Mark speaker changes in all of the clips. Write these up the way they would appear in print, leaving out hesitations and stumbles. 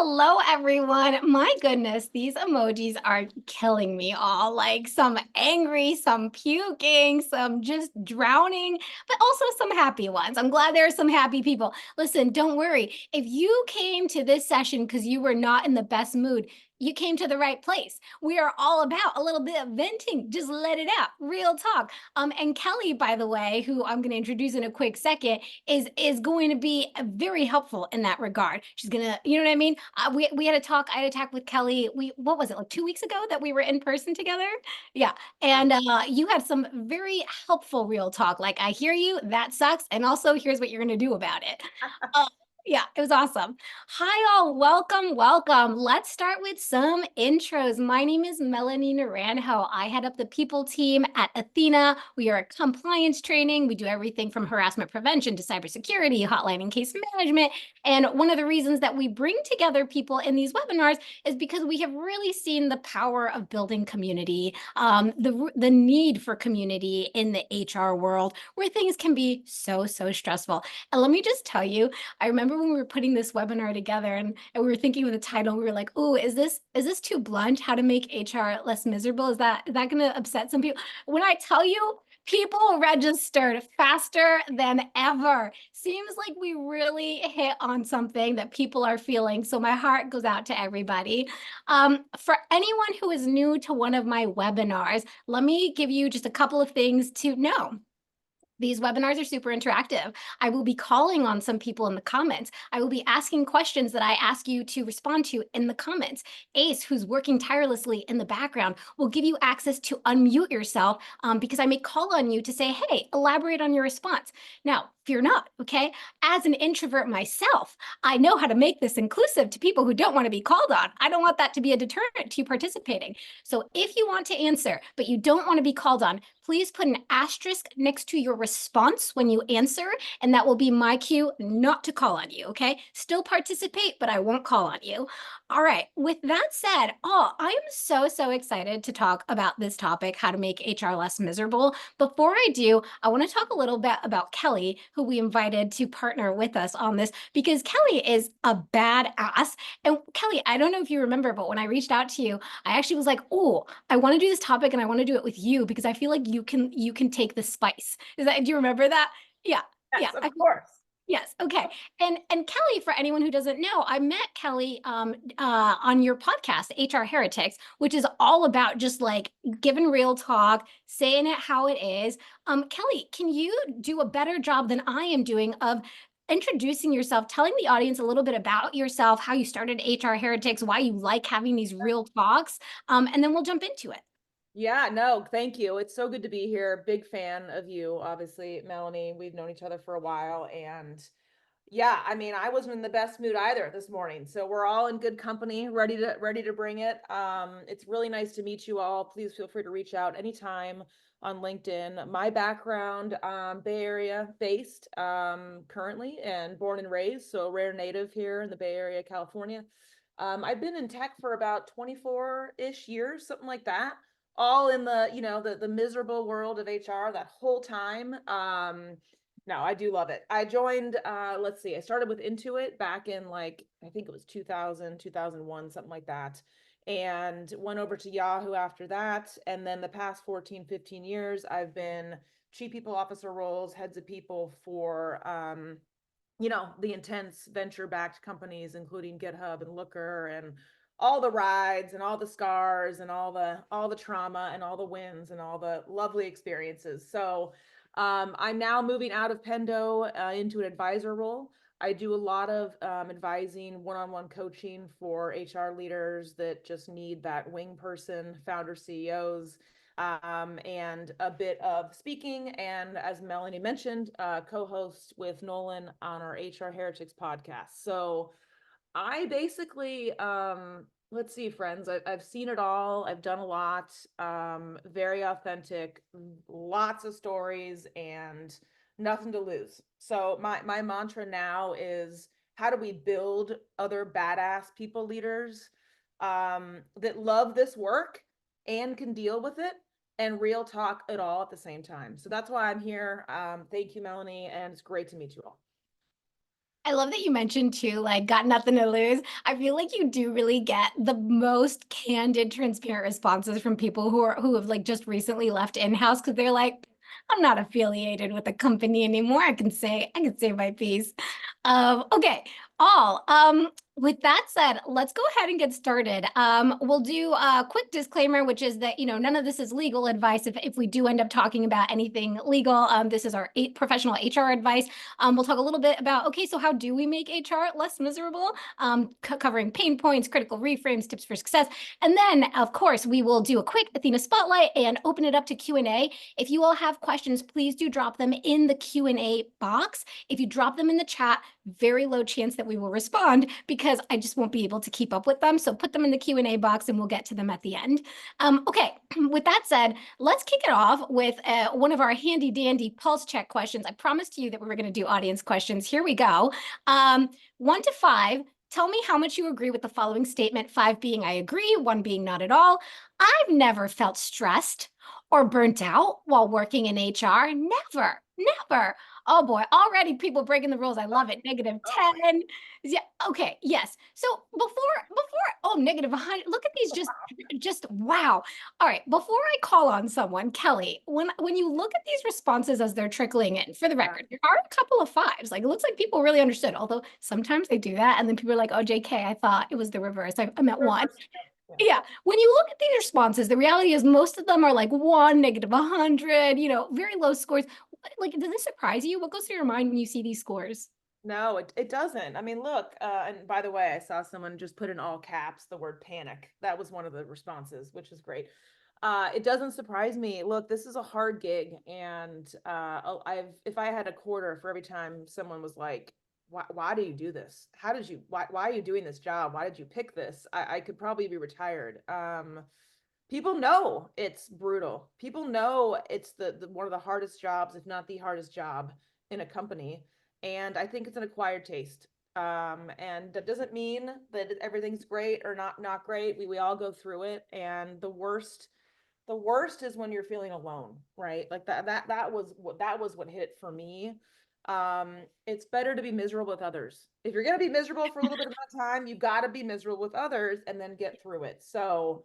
Speaker 1: Hello, everyone. My goodness, these emojis are killing me all. Like some angry, some puking, some just drowning, but also some happy ones. I'm glad there are some happy people. Listen, don't worry. If you came to this session because you were not in the best mood, you came to the right place. We are all about a little bit of venting. Just let it out. Real talk. And Kelli, by the way, who I'm going to introduce in a quick second, is going to be very helpful in that regard. She's gonna, you know what I mean? We had a talk. I had a talk with Kelli. What was it, like 2 weeks ago that we were in person together? Yeah, and you had some very helpful real talk. Like, I hear you. That sucks, and also here's what you're gonna do about it. Uh, yeah, it was awesome. Hi, all. Welcome, welcome. Let's start with some intros. My name is Melanie Naranjo. I head up the people team at Athena. We are a compliance training. We do everything from harassment prevention to cybersecurity, hotline and case management. And one of the reasons that we bring together people in these webinars is because we have really seen the power of building community, the need for community in the HR world where things can be so stressful. And let me just tell you, I remember when we were putting this webinar together and we were thinking of the title, we were like, oh, is this too blunt? How to make HR less miserable? Is that going to upset some people? When I tell you, people registered faster than ever. Seems like we really hit on something that people are feeling. So my heart goes out to everybody. For anyone who is new to one of my webinars, let me give you just a couple of things to know. These webinars are super interactive. I will be calling on some people in the comments. I will be asking questions that I ask you to respond to in the comments. Ace, who's working tirelessly in the background, will give you access to unmute yourself because I may call on you to say, hey, elaborate on your response. Now, fear not, okay? As an introvert myself, I know how to make this inclusive to people who don't want to be called on. I don't want that to be a deterrent to you participating. So if you want to answer, but you don't want to be called on, please put an asterisk next to your response when you answer, and that will be my cue not to call on you, okay? Still participate, but I won't call on you. All right, with that said, I am so excited to talk about this topic, how to make HR less miserable. Before I do, I want to talk a little bit about Kelli, who we invited to partner with us on this, because Kelli is a badass. And Kelli, I don't know if you remember, but when I reached out to you, I actually was like, oh, I want to do this topic and I want to do it with you because I feel like you can take the spice. Do you remember that? Yeah.
Speaker 2: Yes, of course.
Speaker 1: Yes. Okay. And Kelli, for anyone who doesn't know, I met Kelli on your podcast, HR Heretics, which is all about just like giving real talk, saying it how it is. Kelli, can you do a better job than I am doing of introducing yourself, telling the audience a little bit about yourself, how you started HR Heretics, why you like having these real talks, and then we'll jump into it.
Speaker 2: Yeah, no, thank you. It's so good to be here. Big fan of you, obviously, Melanie. We've known each other for a while. And yeah, I mean, I wasn't in the best mood either this morning. So we're all in good company, ready to bring it. It's really nice to meet you all. Please feel free to reach out anytime on LinkedIn. My background, Bay Area based, currently and born and raised, so rare native here in the Bay Area, California. I've been in tech for about 24-ish years, something like that, all in the, the miserable world of HR that whole time. No, I do love it. I joined, let's see, I started with Intuit back in like, I think it was 2000, 2001, something like that. And went over to Yahoo after that. And then the past 14, 15 years, I've been chief people officer roles, heads of people for, the intense venture-backed companies, including GitHub and Looker and all the rides and all the scars and all the trauma and all the wins and all the lovely experiences. So I'm now moving out of Pendo into an advisor role. I do a lot of advising, one-on-one coaching for HR leaders that just need that wing person, founder CEOs, and a bit of speaking. And as Melanie mentioned, co-host with Nolan on our HR Heretics podcast. So I basically, let's see, friends, I've seen it all. I've done a lot, very authentic, lots of stories and nothing to lose. So my mantra now is, how do we build other badass people leaders that love this work and can deal with it and real talk it all at the same time. So that's why I'm here. Thank you, Melanie, and it's great to meet you all.
Speaker 1: I love that you mentioned too, like, got nothing to lose. I feel like you do really get the most candid, transparent responses from people who have like just recently left in-house because they're like, I'm not affiliated with the company anymore. I can say my piece. Okay, all. With that said, let's go ahead and get started. We'll do a quick disclaimer, which is that, none of this is legal advice. If we do end up talking about anything legal, this is our professional HR advice. We'll talk a little bit about, okay, so how do we make HR less miserable? Covering pain points, critical reframes, tips for success. And then, of course, we will do a quick Athena spotlight and open it up to Q&A. If you all have questions, please do drop them in the Q&A box. If you drop them in the chat, very low chance that we will respond because I just won't be able to keep up with them. So put them in the Q&A box and we'll get to them at the end. Okay, with that said, let's kick it off with one of our handy dandy pulse check questions. I promised you that we were going to do audience questions. Here we go. 1 to 5. Tell me how much you agree with the following statement, 5 being I agree, 1 being not at all. I've never felt stressed or burnt out while working in HR. Never, never. Oh boy, already people breaking the rules. I love it. Negative
Speaker 2: Oh,
Speaker 1: 10. Yeah, okay, yes. So oh, negative 100. Look at these just wow. All right, before I call on someone, Kelli, when you look at these responses as they're trickling in, for the
Speaker 2: yeah.
Speaker 1: record, there are a couple of 5s. Like it looks like people really understood, although sometimes they do that and then people are like, "Oh, JK, I thought it was the reverse. I meant 1."
Speaker 2: Reverse. Yeah.
Speaker 1: Yeah, when you look at these responses, the reality is most of them are like 1, negative 100, very low scores. Like, does this surprise you? What goes through your mind when you see these scores?
Speaker 2: No, it doesn't. I mean, look, and by the way, I saw someone just put in all caps the word panic. That was one of the responses, which is great. It doesn't surprise me. Look, this is a hard gig, and if I had a quarter for every time someone was like, why do you do this? Why are you doing this job? Why did you pick this? I could probably be retired. People know it's brutal. People know it's the one of the hardest jobs, if not the hardest job in a company. And I think it's an acquired taste. And that doesn't mean that everything's great or not great. We all go through it. And the worst is when you're feeling alone, right? Like that was what hit for me. It's better to be miserable with others. If you're gonna be miserable for a little bit of time, you gotta be miserable with others and then get through it. So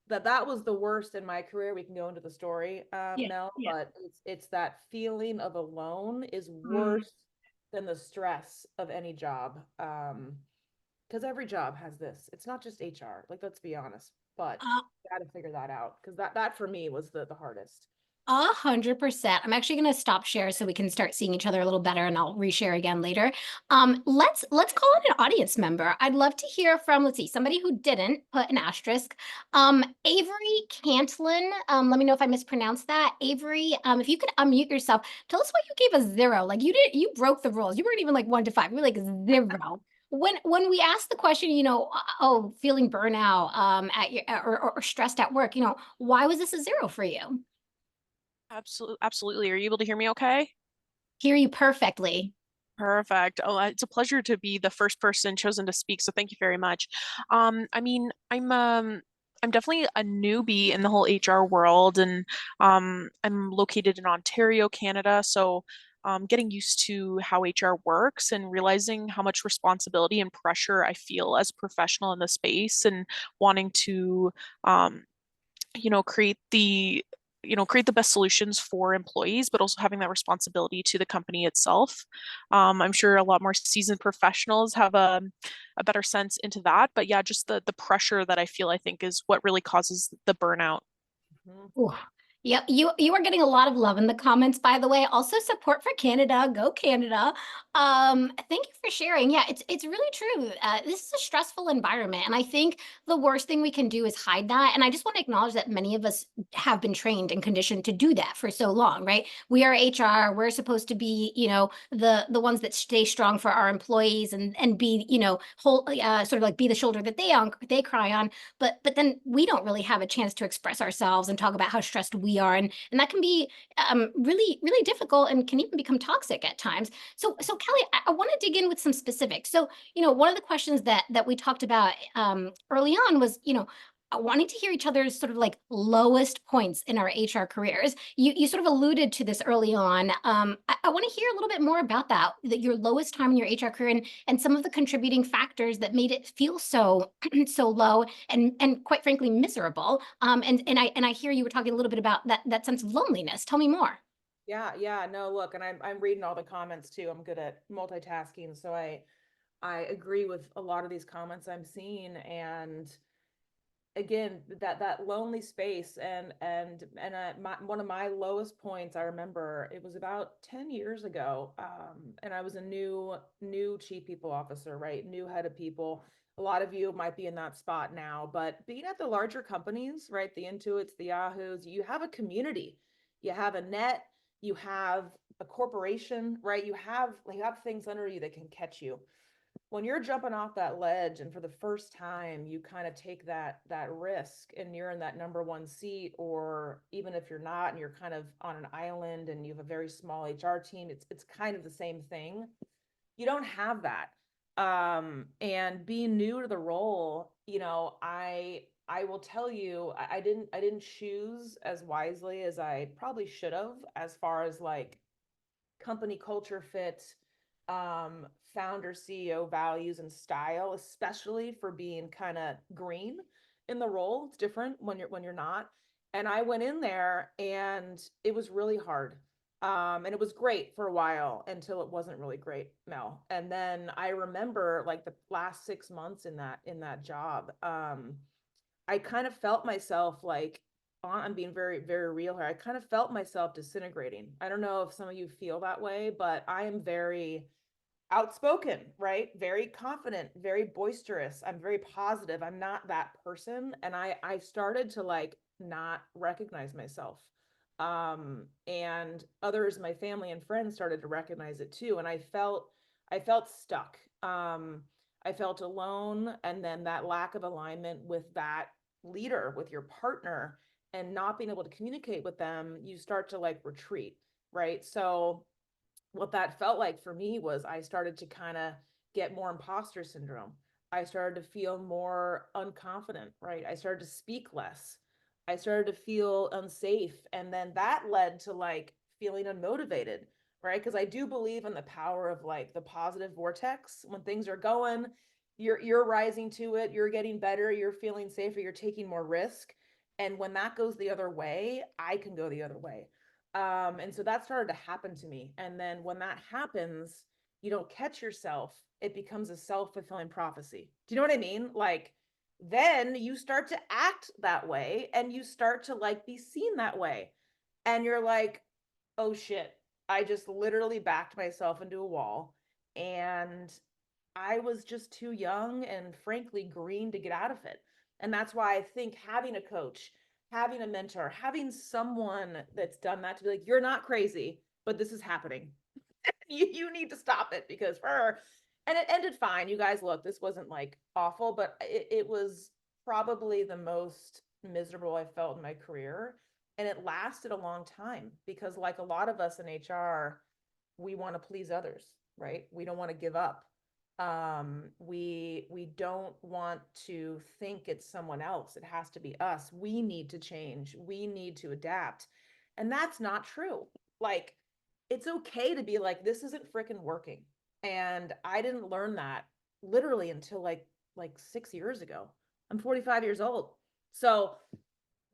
Speaker 2: that was the worst in my career. We can go into the story,
Speaker 1: Yeah,
Speaker 2: Mel,
Speaker 1: yeah.
Speaker 2: but it's that feeling of alone is
Speaker 1: Mm.
Speaker 2: worse than the stress of any job. Because every job has this. It's not just HR. Like, let's be honest. But
Speaker 1: Uh,
Speaker 2: got to figure that out because that for me was the hardest.
Speaker 1: 100%. I'm actually going to stop share so we can start seeing each other a little better, and I'll reshare again later. Let's call it an audience member. I'd love to hear from, let's see, somebody who didn't put an asterisk. Avery Cantlin. Let me know if I mispronounced that. Avery, if you could unmute yourself, tell us why you gave a 0. Like you broke the rules. You weren't even like 1 to 5. You were like 0. When we asked the question, oh, feeling burnout, at your or stressed at work, why was this a 0 for you?
Speaker 3: Absolutely, absolutely. Are you able to hear me okay?
Speaker 1: Hear you perfectly.
Speaker 3: Perfect. Oh, it's a pleasure to be the first person chosen to speak, so thank you very much. I mean, I'm definitely a newbie in the whole HR world, and I'm located in Ontario, Canada, so getting used to how HR works and realizing how much responsibility and pressure I feel as a professional in the space, and wanting to um, create the best solutions for employees, but also having that responsibility to the company itself. I'm sure a lot more seasoned professionals have a better sense into that, but yeah, just the pressure that I feel, I think, is what really causes the burnout.
Speaker 2: Mhm.
Speaker 1: Ooh. Yep, you are getting a lot of love in the comments, by the way. Also, support for Canada. Go Canada. Thank you for sharing. Yeah, it's really true. This is a stressful environment, and I think the worst thing we can do is hide that. And I just want to acknowledge that many of us have been trained and conditioned to do that for so long, right? We are HR. We're supposed to be, the ones that stay strong for our employees and be, whole, sort of like be the shoulder that they cry on. But then we don't really have a chance to express ourselves and talk about how stressed we are, and that can be really really difficult and can even become toxic at times. So Kelli, I want to dig in with some specifics. So one of the questions that we talked about early on was wanting to hear each other's sort of like lowest points in our HR careers. You sort of alluded to this early on. I want to hear a little bit more about that your lowest time in your HR career and some of the contributing factors that made it feel so so low and quite frankly miserable. And I hear you were talking a little bit about that sense of loneliness. Tell me more.
Speaker 2: Yeah, no, look, and I'm reading all the comments too. I'm good at multitasking, so I agree with a lot of these comments I'm seeing. And again, that lonely space, one of my lowest points, I remember it was about 10 years ago, and I was a new chief people officer, right? New head of people. A lot of you might be in that spot now, but being at the larger companies, right? The Intuits, the Yahoos, you have a community, you have a net, you have a corporation, right? You have things under you that can catch you when you're jumping off that ledge. And for the first time you kind of take that risk and you're in that number one seat, or even if you're not and you're kind of on an island and you have a very small HR team, it's kind of the same thing. You don't have that. And being new to the role, I will tell you, I didn't choose as wisely as I probably should have, as far as like company culture fit, founder CEO values and style, especially for being kind of green in the role. It's different when you're not. And I went in there and it was really hard. And it was great for a while until it wasn't really great, Mel. And then I remember like the last 6 months in that job, I kind of felt myself like, I'm being very, very real here. I kind of felt myself disintegrating. I don't know if some of you feel that way, but I am very outspoken, right? Very confident, very boisterous. I'm very positive. I'm not that person. And I started to like not recognize myself. And others, my family and friends started to recognize it too. And I felt stuck. I felt alone. And then that lack of alignment with that leader, with your partner, and not being able to communicate with them, you start to like retreat, right? So what that felt like for me was I started to kind of get more imposter syndrome. I started to feel more unconfident, right? I started to speak less. I started to feel unsafe. And then that led to like feeling unmotivated, right? Because I do believe in the power of like the positive vortex. When things are going, you're rising to it, you're getting better, you're feeling safer, you're taking more risk. And when that goes the other way, I can go the other way. And so that started to happen to me. And then when that happens, you don't catch yourself, it becomes a self-fulfilling prophecy. Do you know what I mean? Like, then you start to act that way and you start to like be seen that way. And you're like, oh shit, I just literally backed myself into a wall. And I was just too young and frankly green to get out of it. And that's why I think having a coach, having a mentor, having someone that's done that to be like, you're not crazy, but this is happening. You need to stop it because and it ended fine. You guys, look, this wasn't like awful, but it was probably the most miserable I felt in my career. And it lasted a long time because like a lot of us in HR, we want to please others, right? We don't want to give up. We don't want to think it's someone else. It has to be us. We need to change. We need to adapt. And that's not true. Like, it's okay to be like, this isn't freaking working. And I didn't learn that literally until like 6 years ago. I'm 45 years old. So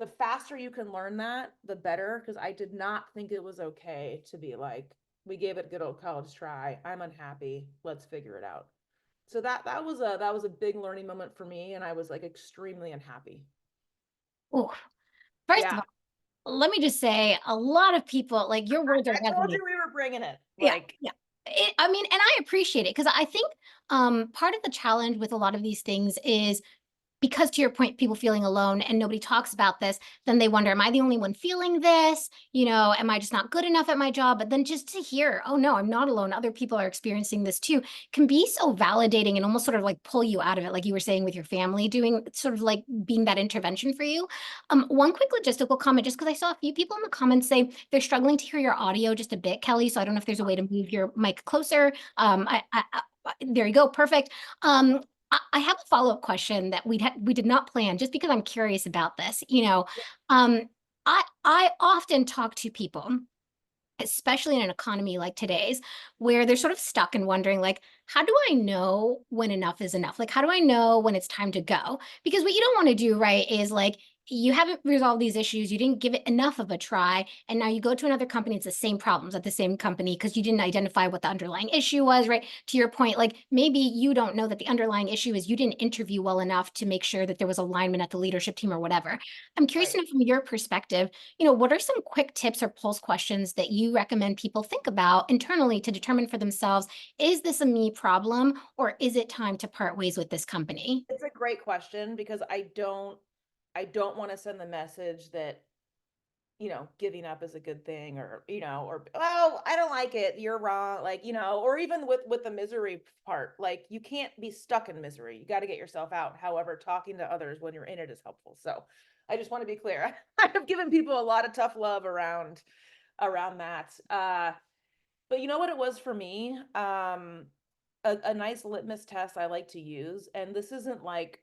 Speaker 2: the faster you can learn that, the better. Because I did not think it was okay to be like, we gave it a good old college try. I'm unhappy. Let's figure it out. So that was a big learning moment for me, and I was like extremely unhappy.
Speaker 1: Oh, first of
Speaker 2: Yeah,
Speaker 1: all, let me just say a lot of people like your words are
Speaker 2: I told
Speaker 1: resonating.
Speaker 2: you we were bringing it.
Speaker 1: Yeah,
Speaker 2: Like,
Speaker 1: yeah. I mean, and I appreciate it because I think part of the challenge with a lot of these things is because to your point, people feeling alone and nobody talks about this, then they wonder, am I the only one feeling this? Am I just not good enough at my job? But then just to hear, oh no, I'm not alone. Other people are experiencing this too, can be so validating and almost sort of like pull you out of it, like you were saying with your family doing sort of like being that intervention for you. One quick logistical comment, just because I saw a few people in the comments say they're struggling to hear your audio just a bit, Kelli. So I don't know if there's a way to move your mic closer. There you go, perfect. I have a follow-up question that we did not plan just because I'm curious about this.
Speaker 2: Yeah.
Speaker 1: I often talk to people, especially in an economy like today's, where they're sort of stuck and wondering, like, how do I know when enough is enough? Like, how do I know when it's time to go? Because what you don't want to do, right, is like you haven't resolved these issues, you didn't give it enough of a try, and now you go to another company, it's the same problems at the same company because you didn't identify what the underlying issue was, right? To your point, like maybe you don't know that the underlying issue is you didn't interview well enough to make sure that there was alignment at the leadership team or whatever. I'm curious
Speaker 2: Right.
Speaker 1: to know from your perspective, what are some quick tips or pulse questions that you recommend people think about internally to determine for themselves, is this a me problem or is it time to part ways with this company?
Speaker 2: It's a great question because I don't want to send the message that, giving up is a good thing, or, or, oh, I don't like it, you're wrong, like, or even with the misery part, like you can't be stuck in misery. You got to get yourself out. However, talking to others when you're in it is helpful. So I just want to be clear. I've given people a lot of tough love around that. But you know what it was for me? A nice litmus test I like to use, and this isn't like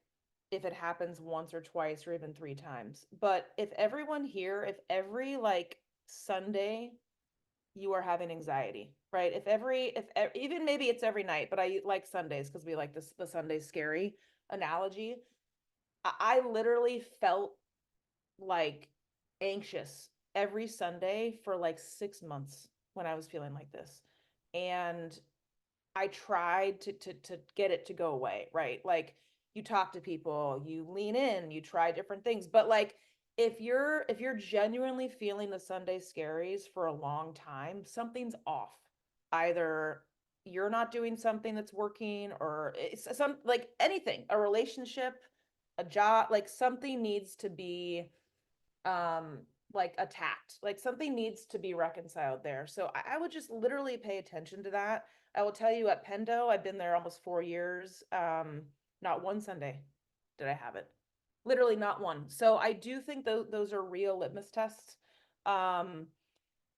Speaker 2: if it happens once or twice or even three times, but if everyone here, if every like Sunday you are having anxiety, right? Even maybe it's every night, but I like Sundays because we like this the Sunday scary analogy. I literally felt like anxious every Sunday for like 6 months when I was feeling like this. And I tried to get it to go away, right? Like you talk to people, you lean in, you try different things. But like if you're genuinely feeling the Sunday scaries for a long time, something's off. Either you're not doing something that's working, or it's some like anything, a relationship, a job, like something needs to be like attacked, like something needs to be reconciled there. So I would just literally pay attention to that. I will tell you, at Pendo, I've been there almost 4 years. Not one Sunday did I have it, literally not one. So I do think those are real litmus tests. um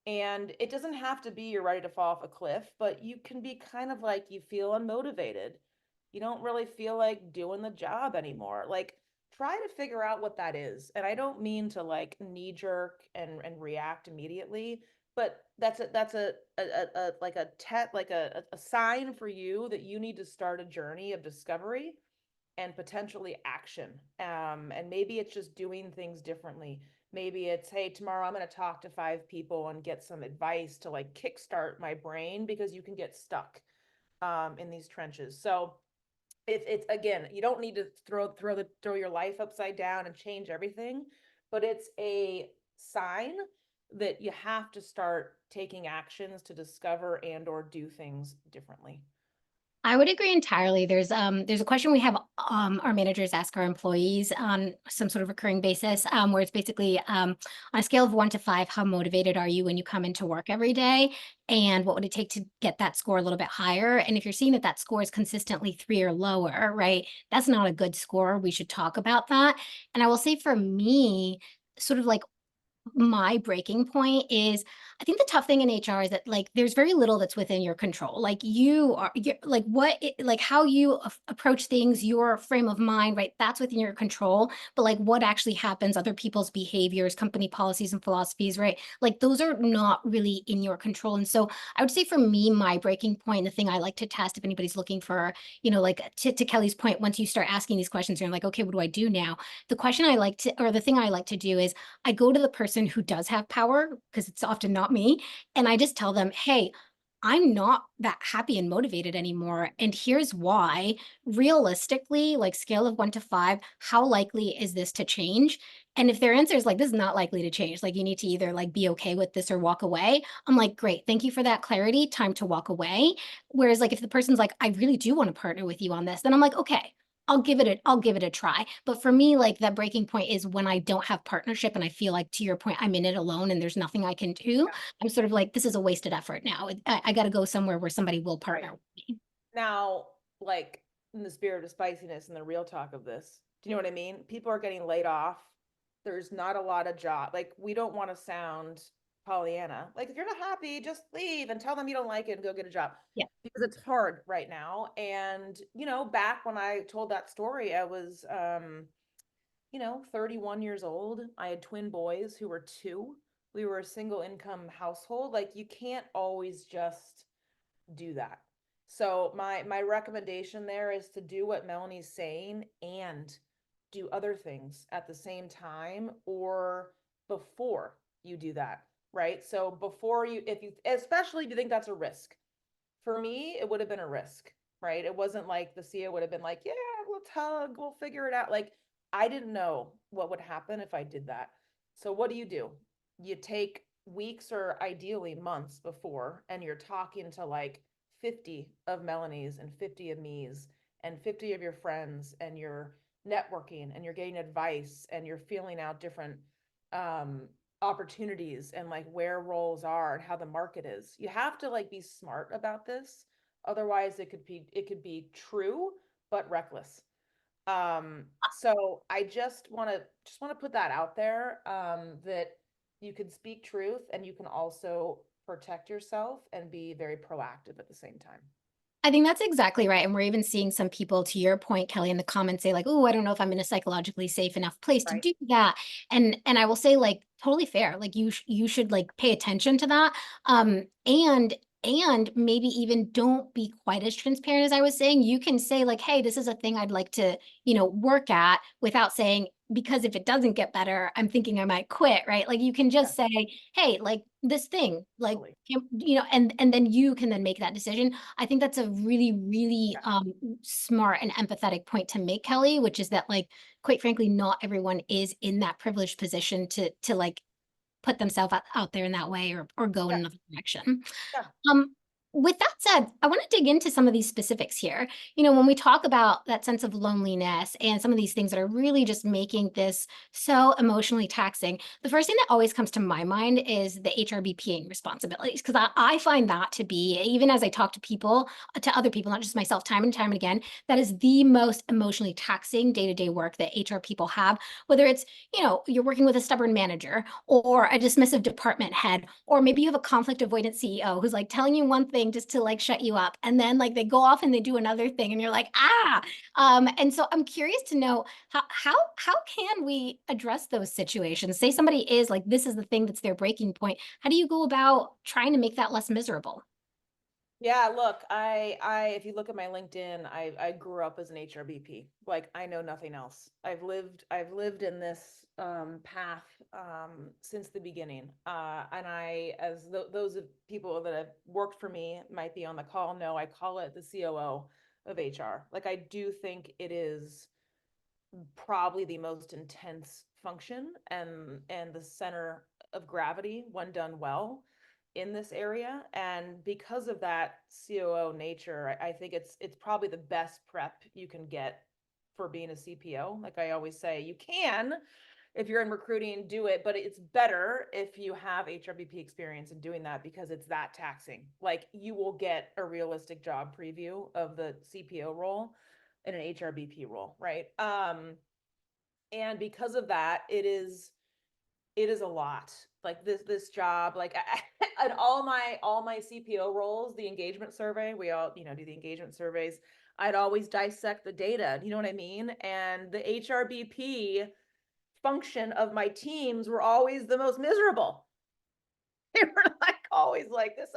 Speaker 2: and it doesn't have to be you're ready to fall off a cliff, but you can be kind of like you feel unmotivated. You don't really feel like doing the job anymore. Like try to figure out what that is. And I don't mean to like knee jerk and react immediately, but that's a like a sign for you that you need to start a journey of discovery and potentially action. And maybe it's just doing things differently. Maybe it's, hey, tomorrow I'm going to talk to 5 people and get some advice to like kickstart my brain, because you can get stuck in these trenches. So it's again, you don't need to throw your life upside down and change everything, but it's a sign that you have to start taking actions to discover and or do things differently.
Speaker 1: I would agree entirely. There's a question we have our managers ask our employees on some sort of recurring basis, where it's basically on a scale of 1 to 5, how motivated are you when you come into work every day, and what would it take to get that score a little bit higher? And if you're seeing that that score is consistently 3 or lower, right, that's not a good score. We should talk about that. And I will say for me, sort of like my breaking point is, I think the tough thing in HR is that like there's very little that's within your control. Like you're like like how you approach things, your frame of mind, right? That's within your control. But like what actually happens, other people's behaviors, company policies and philosophies, right? Like those are not really in your control. And so I would say for me, my breaking point, the thing I like to test if anybody's looking for, like to Kelly's point, once you start asking these questions, you're like, okay, what do I do now? The question I like to, or the thing I like to do is I go to the person who does have power, because it's often not me, and I just tell them, hey, I'm not that happy and motivated anymore. And here's why. Realistically, like scale of 1 to 5, how likely is this to change? And if their answer is like, this is not likely to change, like you need to either like be okay with this or walk away, I'm like, great, thank you for that clarity, time to walk away. Whereas like if the person's like, I really do want to partner with you on this, then I'm like, okay, I'll give it a try. But for me, like that breaking point is when I don't have partnership and I feel like, to your point, I'm in it alone and there's nothing I can do. I'm sort of like, this is a wasted effort now. I got to go somewhere where somebody will
Speaker 2: Right.
Speaker 1: partner with me.
Speaker 2: Now, like in the spirit of spiciness and the real talk of this, do you know what I mean? People are getting laid off. There's not a lot of job. Like we don't want to sound Pollyanna. Like, if you're not happy, just leave and tell them you don't like it and go get a job.
Speaker 1: Yeah.
Speaker 2: Because it's hard right now. And, back when I told that story, I was, 31 years old. I had twin boys who were two. We were a single income household. Like, you can't always just do that. So my recommendation there is to do what Melanie's saying and do other things at the same time or before you do that, right? So before you, if you, especially if you think that's a risk. For me, it would have been a risk, right? It wasn't like the CEO would have been like, yeah, let's hug, we'll figure it out. Like, I didn't know what would happen if I did that. So what do? You take weeks or ideally months before, and you're talking to like 50 of Melanie's and 50 of me's and 50 of your friends, and you're networking and you're getting advice and you're feeling out different um opportunities and like where roles are and how the market is. You have to like be smart about this. Otherwise it could be true but reckless. So I just want to put that out there, that you can speak truth and you can also protect yourself and be very proactive at the same time.
Speaker 1: I think that's exactly right. And we're even seeing some people, to your point, Kelly, in the comments say, like, oh, I don't know if I'm in a psychologically safe enough place to
Speaker 2: Right.
Speaker 1: do that. And I will say, like, totally fair. Like you should like pay attention to that. And maybe even don't be quite as transparent as I was saying. You can say, like, hey, this is a thing I'd like to, work at, without saying, because if it doesn't get better, I'm thinking I might quit, right? Like you can
Speaker 2: Yeah,
Speaker 1: just say, hey, like this thing, like,
Speaker 2: totally.
Speaker 1: and then you can then make that decision. I think that's a really, really
Speaker 2: Yeah.
Speaker 1: smart and empathetic point to make, Kelly, which is that, like, quite frankly, not everyone is in that privileged position to like put themselves out there in that way, or go in
Speaker 2: Yeah.
Speaker 1: another direction.
Speaker 2: Yeah.
Speaker 1: Um, with that said, I want to dig into some of these specifics here. When we talk about that sense of loneliness and some of these things that are really just making this so emotionally taxing, the first thing that always comes to my mind is the HRBPing responsibilities. Because I find that to be, even as I talk to people, to other people, not just myself, time and time again, that is the most emotionally taxing day-to-day work that HR people have, whether it's, you're working with a stubborn manager or a dismissive department head, or maybe you have a conflict avoidant CEO who's like telling you one thing just to like shut you up, and then like they go off and they do another thing and you're like, ah. And so I'm curious to know, how can we address those situations? Say somebody is like, this is the thing that's their breaking point. How do you go about trying to make that less miserable?
Speaker 2: Yeah, look, if you look at my LinkedIn, I grew up as an HRBP. Like, I know nothing else. I've lived in this path since the beginning. And as those of people that have worked for me might be on the call know, I call it the COO of HR. Like, I do think it is probably the most intense function and the center of gravity when done well in this area. And because of that COO nature, I think it's probably the best prep you can get for being a CPO. Like I always say, you can, if you're in recruiting, do it, but it's better if you have HRBP experience in doing that because it's that taxing. Like, you will get a realistic job preview of the CPO role in an HRBP role, right? And because of that, it is a lot. Like, this job, like, and all my CPO roles, the engagement survey, we all, do the engagement surveys. I'd always dissect the data, you know what I mean? And the HRBP function of my teams were always the most miserable. They were like always like this.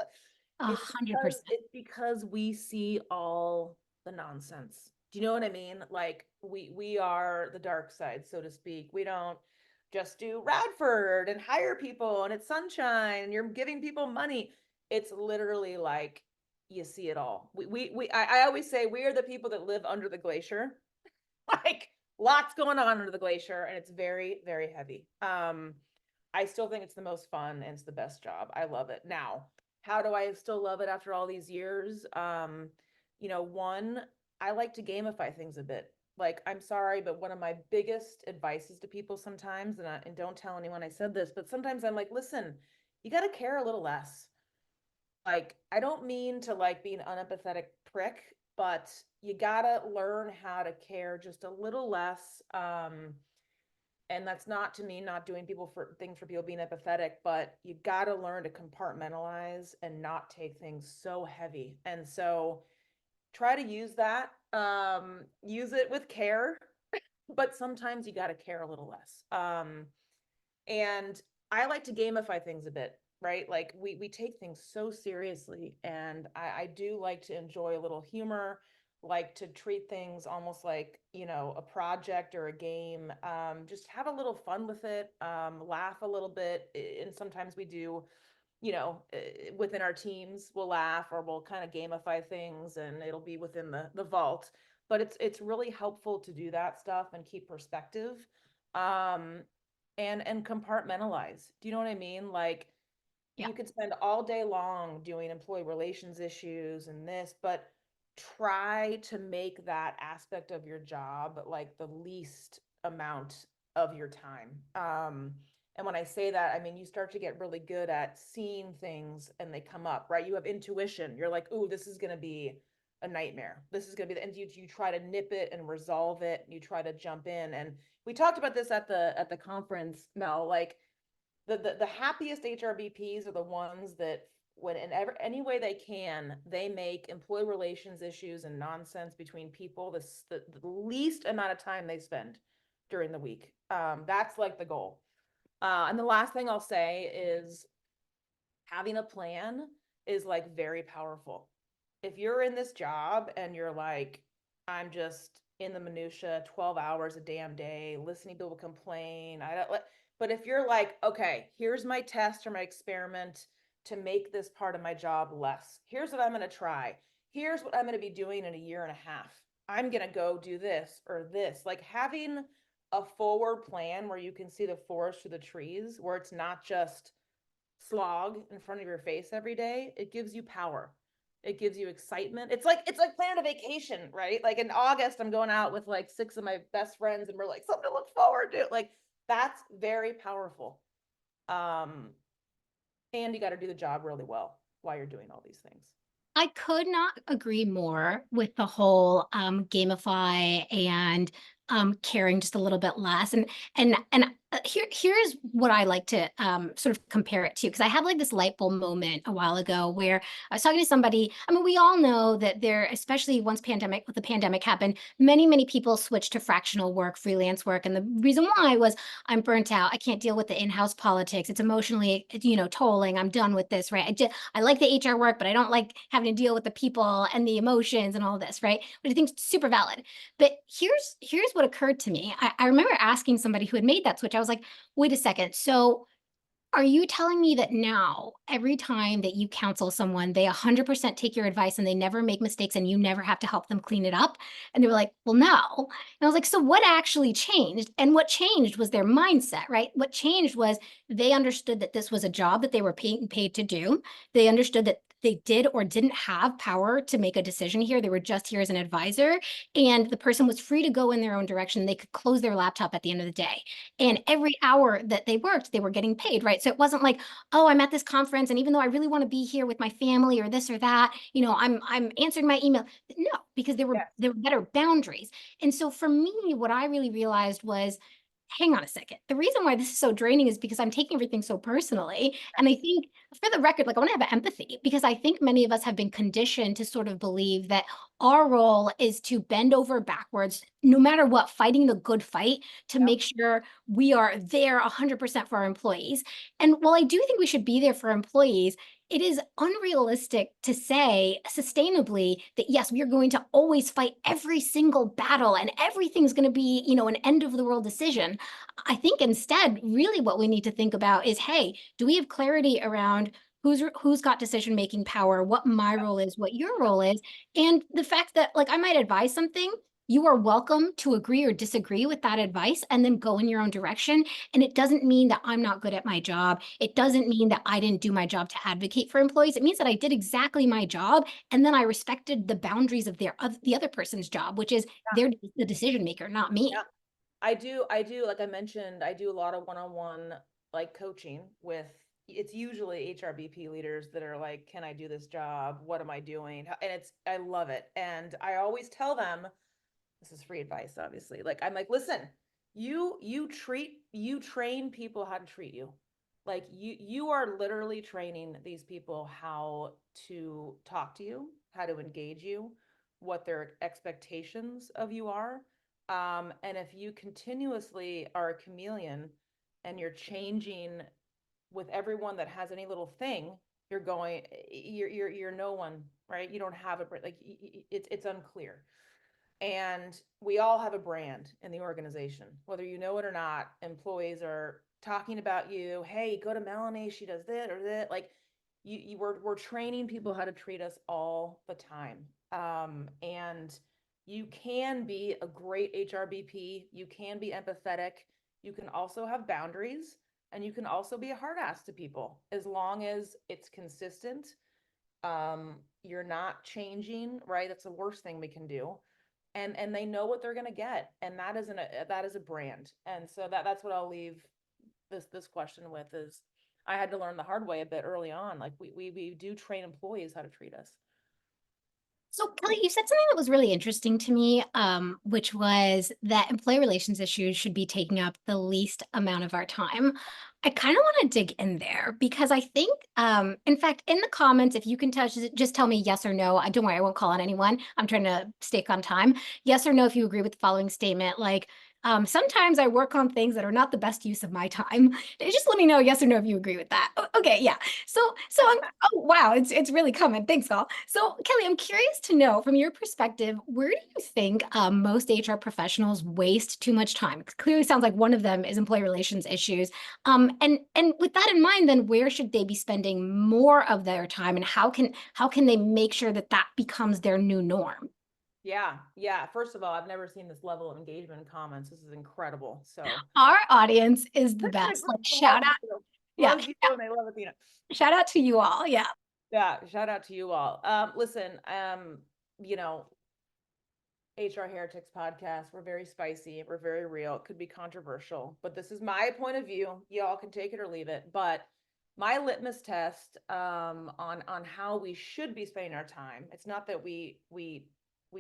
Speaker 1: A
Speaker 2: It's
Speaker 1: hundred
Speaker 2: because
Speaker 1: percent.
Speaker 2: it's because we see all the nonsense. Do you know what I mean? Like, we are the dark side, so to speak. We don't just do Radford and hire people and it's sunshine and you're giving people money. It's literally like you see it all. I always say we are the people that live under the glacier. Like, lots going on under the glacier and it's very, very heavy. I still think it's the most fun and it's the best job. I love it. Now, how do I still love it after all these years? One, I like to gamify things a bit. Like, I'm sorry, but one of my biggest advices to people sometimes, and don't tell anyone I said this, but sometimes I'm like, listen, you got to care a little less. Like, I don't mean to like be an unempathetic prick, but you gotta learn how to care just a little less. And that's not to me not doing things for people being empathetic, but you got to learn to compartmentalize and not take things so heavy. And so try to use that. Use it with care, but sometimes you got to care a little less. And I like to gamify things a bit, right? Like we take things so seriously, and I do like to enjoy a little humor, like to treat things almost like, a project or a game. Just have a little fun with it, laugh a little bit. And sometimes we do, within our teams, we'll laugh or we'll kind of gamify things, and it'll be within the vault. But it's really helpful to do that stuff and keep perspective. Um, and compartmentalize. Do you know what I mean? Like
Speaker 1: Yeah.
Speaker 2: you could spend all day long doing employee relations issues and this, but try to make that aspect of your job like the least amount of your time. And when I say that, I mean you start to get really good at seeing things and they come up, right? You have intuition. You're like, "Ooh, this is going to be a nightmare. This is going to be," and you try to nip it and resolve it. You try to jump in. And we talked about this at the conference, Mel. Like the happiest HRBPs are the ones that when in any way they can, they make employee relations issues and nonsense between people the least amount of time they spend during the week. That's like the goal. And the last thing I'll say is having a plan is like very powerful. If you're in this job and you're like, I'm just in the minutia, 12 hours a damn day, listening to people complain, I don't let, but if you're like, okay, here's my test or my experiment to make this part of my job less. Here's what I'm going to try. Here's what I'm going to be doing in a year and a half. I'm going to go do this or this. Like having a forward plan where you can see the forest through the trees, where it's not just slog in front of your face every day, it gives you power. It gives you excitement. It's like planning a vacation, right? Like in August, I'm going out with like 6 of my best friends and we're like something to look forward to. Like that's very powerful. Um, and you got to do the job really well while you're doing all these things.
Speaker 1: I could not agree more with the whole gamify and caring just a little bit less. And here's what I like to sort of compare it to, because I had like this light bulb moment a while ago where I was talking to somebody. I mean, we all know that there, especially once the pandemic happened, many people switched to fractional work, freelance work, and the reason why was I'm burnt out. I can't deal with the in-house politics. It's emotionally, tolling. I'm done with this, right? I like the HR work, but I don't like having to deal with the people and the emotions and all this, right? But I think it's super valid. But here's what occurred to me. I remember asking somebody who had made that switch. I was like, wait a second. So are you telling me that now, every time that you counsel someone, they 100% take your advice and they never make mistakes and you never have to help them clean it up? And they were like, well, no. And I was like, so what actually changed? And what changed was their mindset, right? What changed was they understood that this was a job that they were paid to do. They understood that they did or didn't have power to make a decision here. They were just here as an advisor. And the person was free to go in their own direction. They could close their laptop at the end of the day. And every hour that they worked, they were getting paid, right? So it wasn't like, oh, I'm at this conference, and even though I really want to be here with my family or this or that, I'm answering my email. No, because
Speaker 2: Yes.
Speaker 1: there were better boundaries. And so for me, what I really realized was, hang on a second. The reason why this is so draining is because I'm taking everything so personally. And I think, for the record, like I want to have empathy, because I think many of us have been conditioned to sort of believe that our role is to bend over backwards, no matter what, fighting the good fight to
Speaker 2: Yep.
Speaker 1: make sure we are there 100% for our employees. And while I do think we should be there for employees, it is unrealistic to say sustainably that yes, we are going to always fight every single battle and everything's going to be, an end of the world decision. I think instead, really what we need to think about is, hey, do we have clarity around who's got decision making power, what my role is, what your role is, and the fact that like I might advise something, you are welcome to agree or disagree with that advice and then go in your own direction. And it doesn't mean that I'm not good at my job. It doesn't mean that I didn't do my job to advocate for employees. It means that I did exactly my job. And then I respected the boundaries of the other person's job, which is they're the decision maker, not
Speaker 2: Yeah.
Speaker 1: me.
Speaker 2: I do, like I mentioned, I do a lot of one-on-one like coaching with, it's usually HRBP leaders that are like, can I do this job? What am I doing? And I love it. And I always tell them, this is free advice, obviously. Like, I'm like, listen, You train people how to treat you. Like you are literally training these people how to talk to you, how to engage you, what their expectations of you are. And if you continuously are a chameleon and you're changing with everyone that has any little thing, you're no one, right? You don't have a, like, it's unclear. And we all have a brand in the organization, whether you know it or not. Employees are talking about you. Hey, go to Melanie, she does this or that. Like, we're training people how to treat us all the time. And you can be a great HRBP. You can be empathetic. You can also have boundaries, and you can also be a hard ass to people as long as it's consistent. You're not changing, right? That's the worst thing we can do. And they know what they're going to get, and that is a brand. And so that's what I'll leave this question with is, I had to learn the hard way a bit early on. Like, we do train employees how to treat us.
Speaker 1: So, Kelli, you said something that was really interesting to me, which was that employee relations issues should be taking up the least amount of our time. I kind of want to dig in there because I think, in fact, in the comments, if you can touch, just tell me yes or no. Don't worry, I won't call on anyone. I'm trying to stake on time. Yes or no if you agree with the following statement. Like, sometimes I work on things that are not the best use of my time. Just let me know yes or no if you agree with that. Okay, yeah. So I'm, oh wow, it's really coming. Thanks, all. So Kelli, I'm curious to know from your perspective, where do you think most HR professionals waste too much time? It clearly sounds like one of them is employee relations issues. And with that in mind, then where should they be spending more of their time, and how can they make sure that that becomes their new norm?
Speaker 2: Yeah, yeah. First of all, I've never seen this level of engagement in comments. This is incredible. So
Speaker 1: Our audience is the best. Like shout
Speaker 2: loves
Speaker 1: out,
Speaker 2: you,
Speaker 1: yeah,
Speaker 2: loves you, and they love Athena.
Speaker 1: shout out to you all. Yeah.
Speaker 2: Yeah, shout out to you all. Listen, you know, HR Heretics podcast, we're very spicy, we're very real. It could be controversial, but this is my point of view. Y'all can take it or leave it. But my litmus test on how we should be spending our time. It's not that we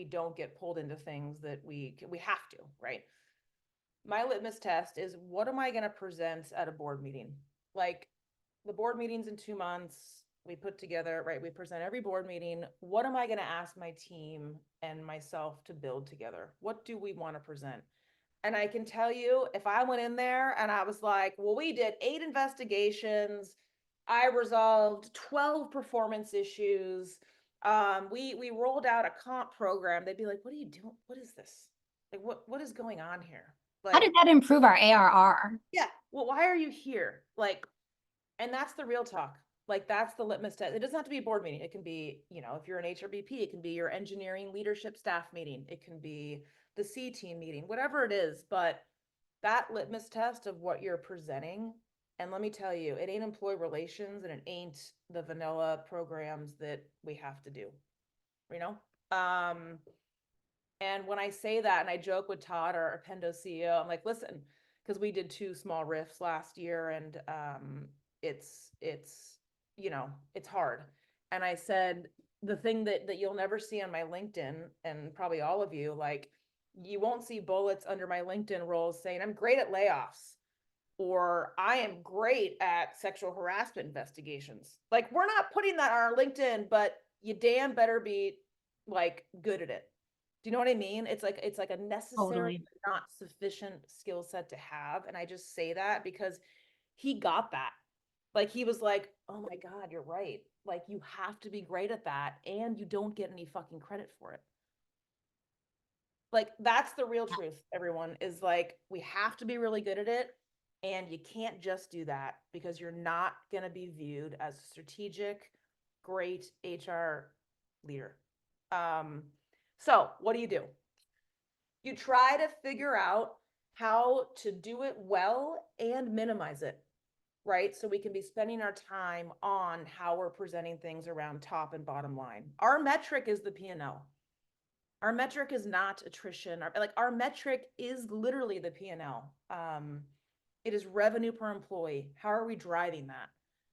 Speaker 2: don't get pulled into things that we have to, right? My litmus test is, what am I going to present at a board meeting? Like, the board meeting's in 2 months. We put together, right? We present every board meeting. What am I going to ask my team and myself to build together? What do we want to present? And I can tell you, if I went in there and I was like, well, we did 8 investigations, I resolved 12 performance issues, we rolled out a comp program, they'd be like, what are you doing? What is this? Like, what is going on here?
Speaker 1: How did
Speaker 2: Like,
Speaker 1: that improve our ARR?
Speaker 2: yeah, well, why are you here? Like, and that's the real talk. Like, that's the litmus test. It doesn't have to be a board meeting. It can be, if you're an HRBP, it can be your engineering leadership staff meeting. It can be the C team meeting, whatever it is. But that litmus test of what you're presenting, and let me tell you, it ain't employee relations and it ain't the vanilla programs that we have to do, you know? And when I say that, and I joke with Todd, our Pendo CEO, I'm like, listen, because we did 2 small riffs last year, and it's it's hard. And I said, the thing that you'll never see on my LinkedIn, and probably all of you, like, you won't see bullets under my LinkedIn roles saying I'm great at layoffs, or I am great at sexual harassment investigations. Like, we're not putting that on our LinkedIn, but you damn better be, like, good at it. Do you know what I mean? It's like a necessary,
Speaker 1: Totally.
Speaker 2: but not sufficient skill set to have. And I just say that because he got that. Like, he was like, oh my God, you're right. Like, you have to be great at that, and you don't get any fucking credit for it. Like, that's the real truth, everyone, is like, we have to be really good at it. And you can't just do that because you're not going to be viewed as a strategic, great HR leader. So what do? You try to figure out how to do it well and minimize it, right? So we can be spending our time on how we're presenting things around top and bottom line. Our metric is the P&L. Our metric is not attrition. Our metric is literally the P&L. It is revenue per employee. How are we driving that?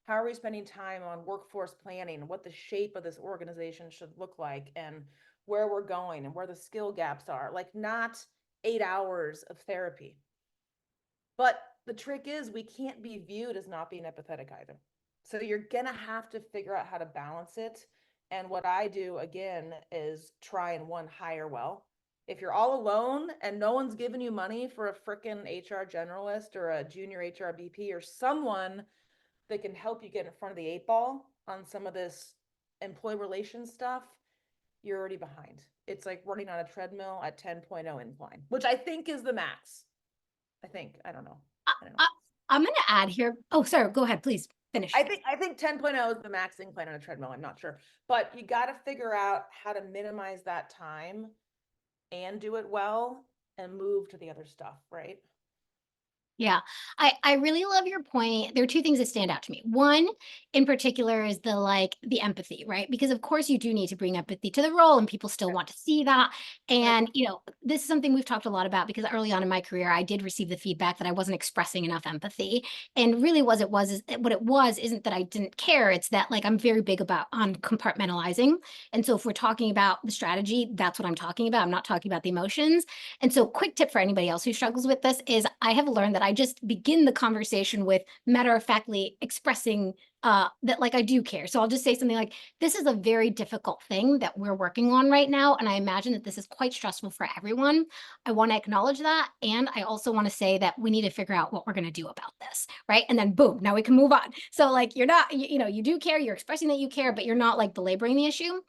Speaker 2: How are we spending time on workforce planning, what the shape of this organization should look like, and where we're going and where the skill gaps are? Like, not 8 hours of therapy. But the trick is we can't be viewed as not being empathetic either. So you're gonna have to figure out how to balance it. And what I do again is try and one, hire well. If you're all alone and no one's giving you money for a freaking HR generalist or a junior HR BP or someone that can help you get in front of the 8 ball on some of this employee relations stuff, you're already behind. It's like running on a treadmill at 10.0 incline, which I think is the max. I think. I don't know. I don't know.
Speaker 1: I, I'm going to add here. Oh, sorry. Go ahead, please finish.
Speaker 2: I think 10.0 is the max incline on a treadmill. I'm not sure, but you got to figure out how to minimize that time and do it well and move to the other stuff, right?
Speaker 1: Yeah, I really love your point. There are two things that stand out to me. One in particular is the empathy, right? Because of course you do need to bring empathy to the role and people still want to see that. And, this is something we've talked a lot about because early on in my career, I did receive the feedback that I wasn't expressing enough empathy. And really what it was isn't that I didn't care. It's that I'm very big on compartmentalizing. And so if we're talking about the strategy, that's what I'm talking about. I'm not talking about the emotions. And so quick tip for anybody else who struggles with this is I have learned that I just begin the conversation with matter-of-factly expressing that I do care. So I'll just say something like, this is a very difficult thing that we're working on right now. And I imagine that this is quite stressful for everyone. I want to acknowledge that. And I also want to say that we need to figure out what we're going to do about this. Right. And then boom, now we can move on. So you're not, you do care, you're expressing that you care, but you're not belaboring the issue.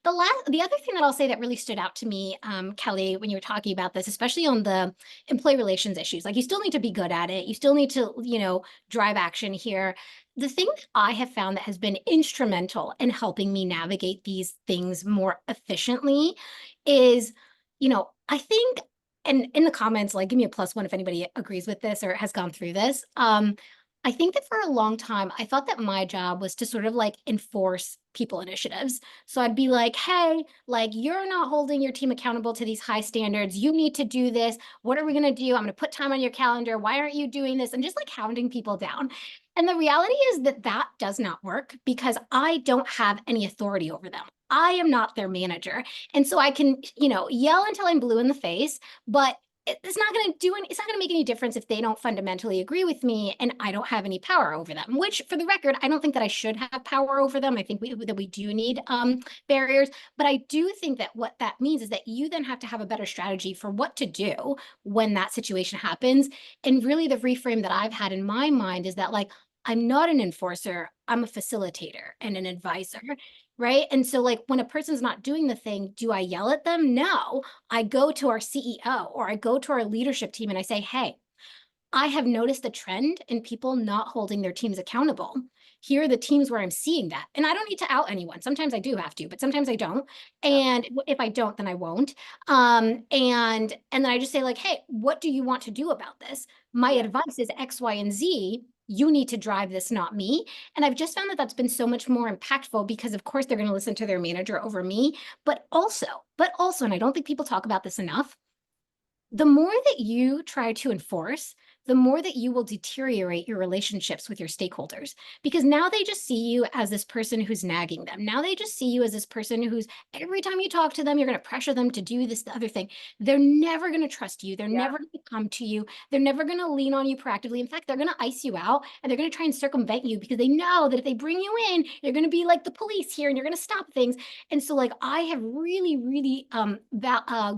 Speaker 1: The other thing that I'll say that really stood out to me, Kelli, when you were talking about this, especially on the employee relations issues, you still need to be good at it. You still need to, drive action here. The thing that I have found that has been instrumental in helping me navigate these things more efficiently is, I think, and in the comments, give me a +1 if anybody agrees with this or has gone through this. I think that for a long time, I thought that my job was to sort of enforce people initiatives. So I'd be like, hey, you're not holding your team accountable to these high standards. You need to do this. What are we going to do? I'm going to put time on your calendar. Why aren't you doing this? And just hounding people down. And the reality is that that does not work because I don't have any authority over them. I am not their manager. And so I can, yell until I'm blue in the face, but it's not going to make any difference if they don't fundamentally agree with me and I don't have any power over them, which for the record, I don't think that I should have power over them. I think that we do need barriers, but I do think that what that means is that you then have to have a better strategy for what to do when that situation happens. And really the reframe that I've had in my mind is that I'm not an enforcer, I'm a facilitator and an advisor. Right. And so when a person's not doing the thing, do I yell at them? No, I go to our CEO or I go to our leadership team and I say, hey, I have noticed a trend in people not holding their teams accountable. Here are the teams where I'm seeing that. And I don't need to out anyone. Sometimes I do have to, but sometimes I don't. And if I don't, then I won't. And then I just say hey, what do you want to do about this? My advice is X, Y, and Z. You need to drive this, not me. And I've just found that that's been so much more impactful because of course they're going to listen to their manager over me, but also, and I don't think people talk about this enough, the more that you try to enforce, the more that you will deteriorate your relationships with your stakeholders because now they just see you as this person who's nagging them. Now they just see you as this person who's every time you talk to them, you're going to pressure them to do this, the other thing. They're never going to trust you. They're never going to come to you. They're never going to lean on you proactively. In fact, they're going to ice you out and they're going to try and circumvent you because they know that if they bring you in, you're going to be like the police here and you're going to stop things. And so I have really, really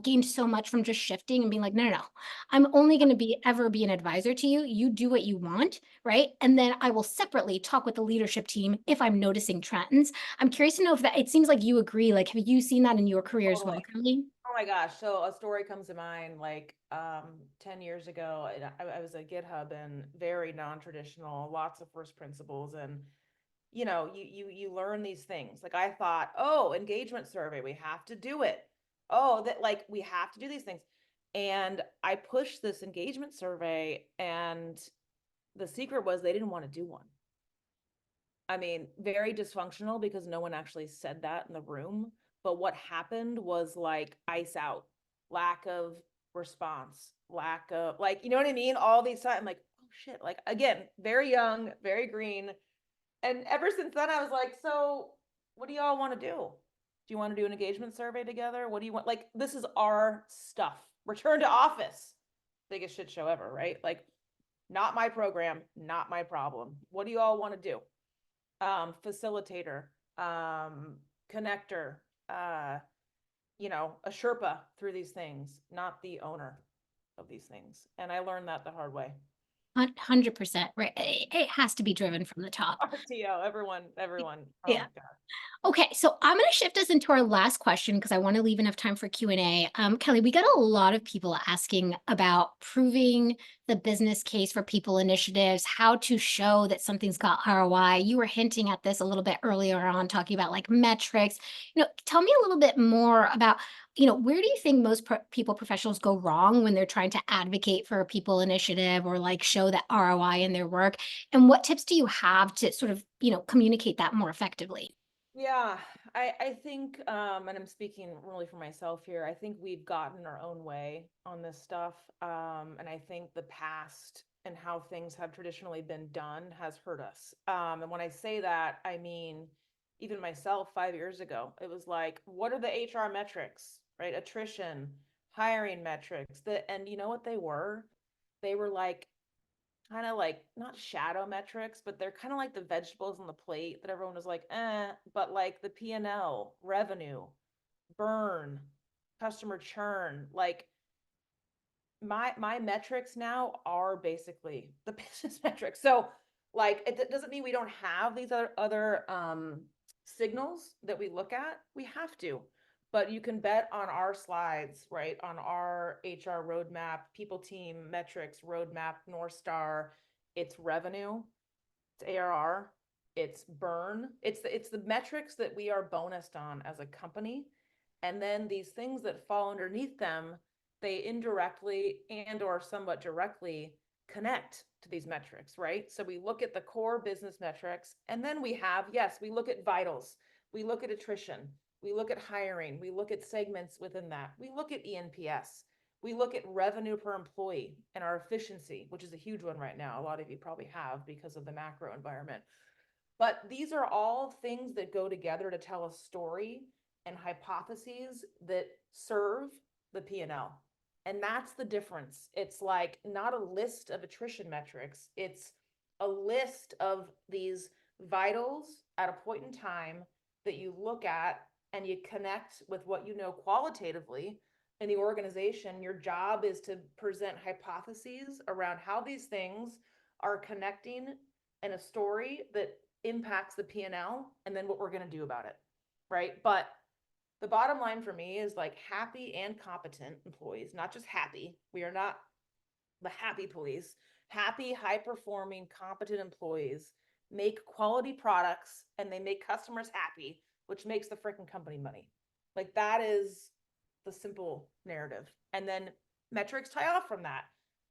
Speaker 1: gained so much from just shifting and being no, I'm only going to ever be an advisor to you. You do what you want, right? And then I will separately talk with the leadership team if I'm noticing trends. I'm curious to know if it seems like you agree. Have you seen that in your career as well, Kelli?
Speaker 2: Oh my gosh. So a story comes to mind 10 years ago, and I was at GitHub and very non-traditional, lots of first principles. And you learn these things. I thought, oh, engagement survey, we have to do it. Oh, that we have to do these things. And I pushed this engagement survey and the secret was they didn't want to do one. I mean, very dysfunctional because no one actually said that in the room. But what happened was ice out, lack of response, lack of you know what I mean? All these times, I'm oh shit. Again, very young, very green. And ever since then, I was so what do y'all want to do? Do you want to do an engagement survey together? What do you want? This is our stuff. Return to office. Biggest shit show ever, right? Not my program, not my problem. What do you all want to do? Facilitator, connector, you know, a Sherpa through these things, not the owner of these things. And I learned that the hard way.
Speaker 1: 100%, right? It has to be driven from the top.
Speaker 2: RTO, everyone. Oh
Speaker 1: Yeah.
Speaker 2: my God.
Speaker 1: Okay, so I'm going to shift us into our last question because I want to leave enough time for Q&A. Kelli, we got a lot of people asking about proving the business case for people initiatives, how to show that something's got ROI. You were hinting at this a little bit earlier on, talking about like metrics. Tell me a little bit more about, where do you think most people professionals go wrong when they're trying to advocate for a people initiative or like show that ROI in their work? And what tips do you have to sort of, communicate that more effectively?
Speaker 2: Yeah, I think, and I'm speaking really for myself here, I think we've gotten our own way on this stuff. And I think the past and how things have traditionally been done has hurt us. And when I say that, I mean, even myself 5 years ago, it was like, what are the HR metrics, right? Attrition, hiring metrics, and you know what they were? They were like kind of like not shadow metrics, but they're kind of like the vegetables on the plate that everyone was like, but like the P&L, revenue, burn, customer churn, like my metrics now are basically the business metrics. So like it doesn't mean we don't have these other signals that we look at. We have to. But you can bet on our slides, right? On our HR roadmap, people team metrics roadmap, North Star, it's revenue, it's ARR, it's burn, it's the metrics that we are bonused on as a company. And then these things that fall underneath them, they indirectly and or somewhat directly connect to these metrics, right? So we look at the core business metrics, and then we have, yes, we look at vitals, we look at attrition, we look at hiring, we look at segments within that, we look at ENPS, we look at revenue per employee and our efficiency, which is a huge one right now. A lot of you probably have because of the macro environment. But these are all things that go together to tell a story and hypotheses that serve the P&L. And that's the difference. It's like not a list of attrition metrics. It's a list of these vitals at a point in time that you look at and you connect with what you know qualitatively in the organization. Your job is to present hypotheses around how these things are connecting in a story that impacts the P&L and then what we're going to do about it. Right. But the bottom line for me is like happy and competent employees, not just happy. We are not the happy police. Happy, high performing, competent employees make quality products and they make customers happy, which makes the freaking company money. Like that is the simple narrative. And then metrics tie off from that,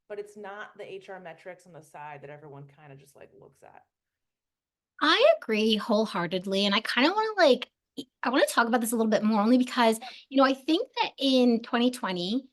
Speaker 2: but it's not the HR metrics on the side that everyone kind of just like looks at.
Speaker 1: I agree wholeheartedly. And I kind of want to I want to talk about this a little bit more only because, I think that in 2020,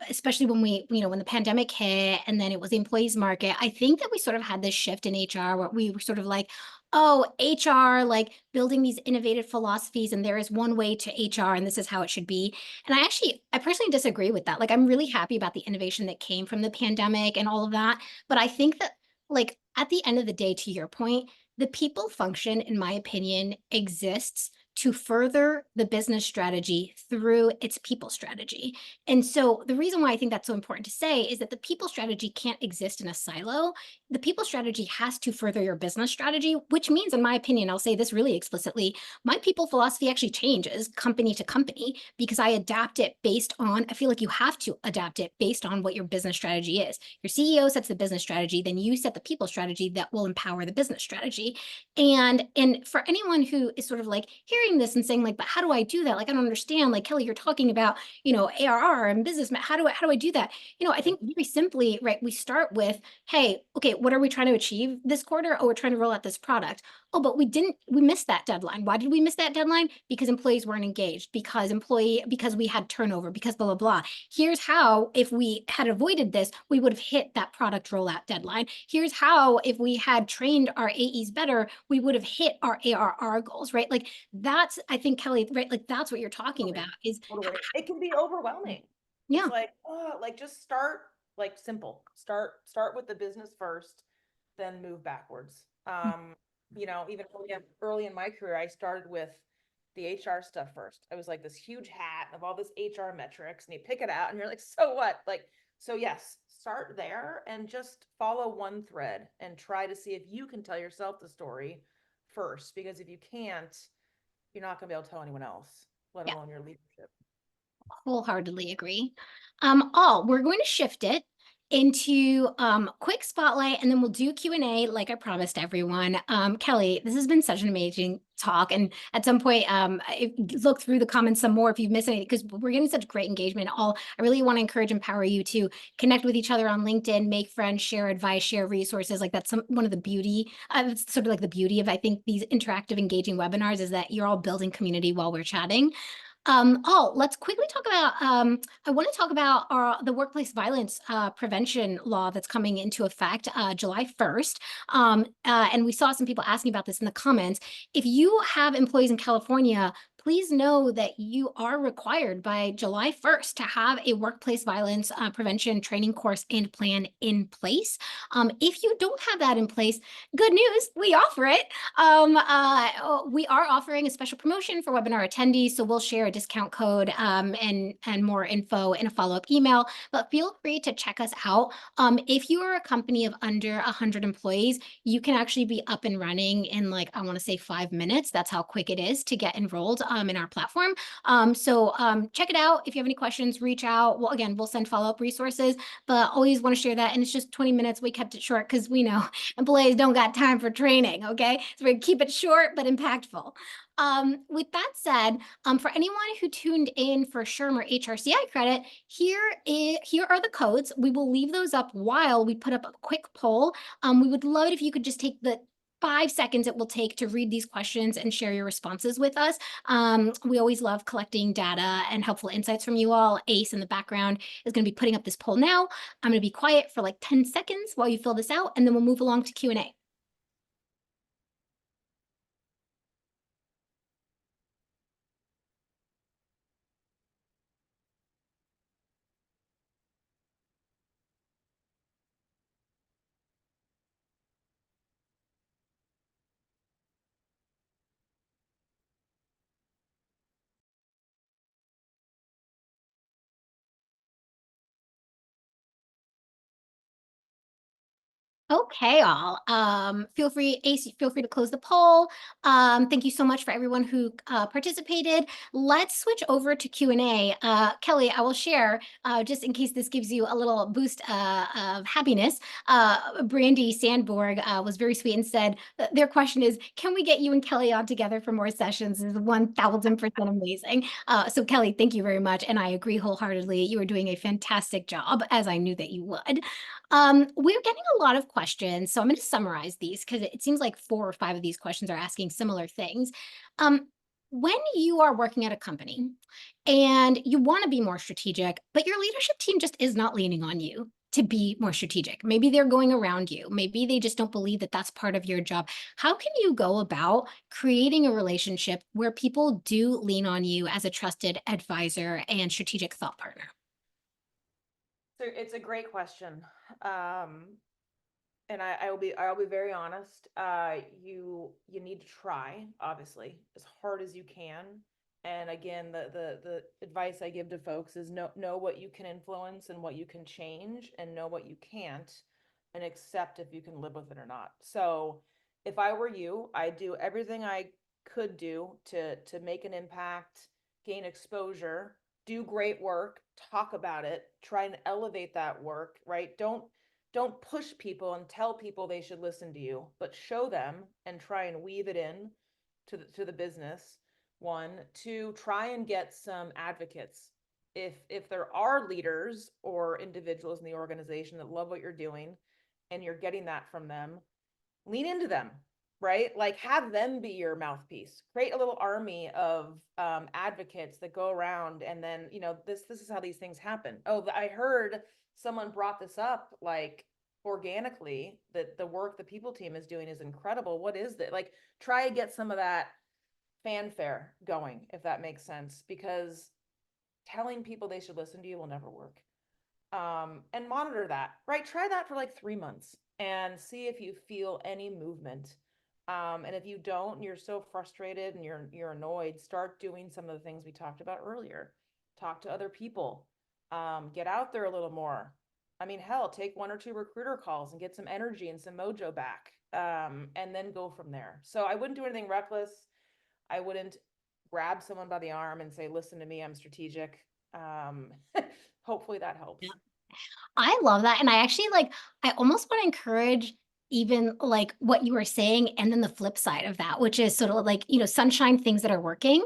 Speaker 1: especially when when the pandemic hit and then it was the employees market, I think that we sort of had this shift in HR where we were sort of like, oh, HR, like building these innovative philosophies, and there is one way to HR, and this is how it should be. And I personally disagree with that. Like, I'm really happy about the innovation that came from the pandemic and all of that. But I think that, like, at the end of the day, to your point, the people function, in my opinion, exists to further the business strategy through its people strategy. And so the reason why I think that's so important to say is that the people strategy can't exist in a silo. The people strategy has to further your business strategy, which means, in my opinion, I'll say this really explicitly, my people philosophy actually changes company to company because I adapt it based on, I feel like you have to adapt it based on what your business strategy is. Your CEO sets the business strategy, then you set the people strategy that will empower the business strategy. And for anyone who is sort of like hearing this and saying like, but how do I do that? Like, I don't understand. Like, Kelli, you're talking about, ARR and business. How do I do that? I think very simply, right? We start with, hey, okay, what are we trying to achieve this quarter? Oh, we're trying to roll out this product. Oh, but we missed that deadline. Why did we miss that deadline? Because employees weren't engaged, because we had turnover, because blah, blah, blah. Here's how, if we had avoided this, we would have hit that product rollout deadline. Here's how, if we had trained our AEs better, we would have hit our ARR goals, right? Like that's, I think, Kelli, right? Like that's what you're talking about is
Speaker 2: Totally. It can be overwhelming.
Speaker 1: yeah.
Speaker 2: It's like, oh, like just start like simple. Start with the business first, then move backwards. Even early in my career, I started with the HR stuff first. I was like this huge hat of all this HR metrics, and you pick it out and you're like, so what? Like, so yes, start there and just follow one thread and try to see if you can tell yourself the story first, because if you can't, you're not going to be able to tell anyone else, let
Speaker 1: Yeah.
Speaker 2: alone your leadership.
Speaker 1: Wholeheartedly agree. We're going to shift it into quick spotlight, and then we'll do Q&A like I promised everyone. Kelli, this has been such an amazing talk, and at some point, look through the comments some more if you've missed anything, because we're getting such great engagement. I really want to encourage, empower you to connect with each other on LinkedIn, make friends, share advice, share resources. Like that's one of the beauty. It's sort of like the beauty of, I think, these interactive, engaging webinars is that you're all building community while we're chatting. Let's quickly talk about, I want to talk about the workplace violence prevention law that's coming into effect July 1st. And we saw some people asking about this in the comments. If you have employees in California, please know that you are required by July 1st to have a workplace violence prevention training course and plan in place. If you don't have that in place, good news, we offer it. We are offering a special promotion for webinar attendees, so we'll share a discount code and more info in a follow-up email, but feel free to check us out. If you are a company of under 100 employees, you can actually be up and running in, like, I want to say 5 minutes. That's how quick it is to get enrolled in our platform. Check it out. If you have any questions, reach out. Well, again, we'll send follow-up resources, but always want to share that. And it's just 20 minutes. We kept it short because we know employees don't got time for training, okay? So we keep it short but impactful. With that said, for anyone who tuned in for SHRM or HRCI credit, here are the codes. We will leave those up while we put up a quick poll. We would love it if you could just take the 5 seconds it will take to read these questions and share your responses with us. We always love collecting data and helpful insights from you all. Ace in the background is going to be putting up this poll now. I'm going to be quiet for like 10 seconds while you fill this out, and then we'll move along to Q&A. Okay, all. Ace, feel free to close the poll. Thank you so much for everyone who participated. Let's switch over to Q&A. Kelli, I will share, just in case this gives you a little boost of happiness. Brandy Sandborg was very sweet and said, their question is, can we get you and Kelli on together for more sessions? This is 1000% amazing. So Kelli, thank you very much. And I agree wholeheartedly. You are doing a fantastic job, as I knew that you would. We're getting a lot of questions, so I'm going to summarize these because it seems like 4 or 5 of these questions are asking similar things. When you are working at a company and you want to be more strategic, but your leadership team just is not leaning on you to be more strategic. Maybe they're going around you. Maybe they just don't believe that that's part of your job. How can you go about creating a relationship where people do lean on you as a trusted advisor and strategic thought partner?
Speaker 2: So it's a great question. And I'll be very honest. You need to try, obviously, as hard as you can. And again, the advice I give to folks is know what you can influence and what you can change, and know what you can't, and accept if you can live with it or not. So if I were you, I'd do everything I could do to make an impact, gain exposure, do great work, talk about it, try and elevate that work, right? Don't push people and tell people they should listen to you, but show them and try and weave it in to the business. 1, 2, try and get some advocates. If there are leaders or individuals in the organization that love what you're doing and you're getting that from them, lean into them, right? Like, have them be your mouthpiece. Create a little army of advocates that go around, and then, this is how these things happen. Oh, I heard someone brought this up, like, organically, that the work the people team is doing is incredible. What is that? Like, try to get some of that fanfare going, if that makes sense, because telling people they should listen to you will never work. and monitor that, right? Try that for like 3 months and see if you feel any movement. And if you don't, and you're so frustrated and you're annoyed, start doing some of the things we talked about earlier. Talk to other people. Get out there a little more. I mean, hell, take 1 or 2 recruiter calls and get some energy and some mojo back. And then go from there. So I wouldn't do anything reckless. I wouldn't grab someone by the arm and say, listen to me, I'm strategic. Um, hopefully that helps.
Speaker 1: I love that, and I actually, I almost wanna encourage even, like, what you were saying, and then the flip side of that, which is sort of like, sunshine things that are working.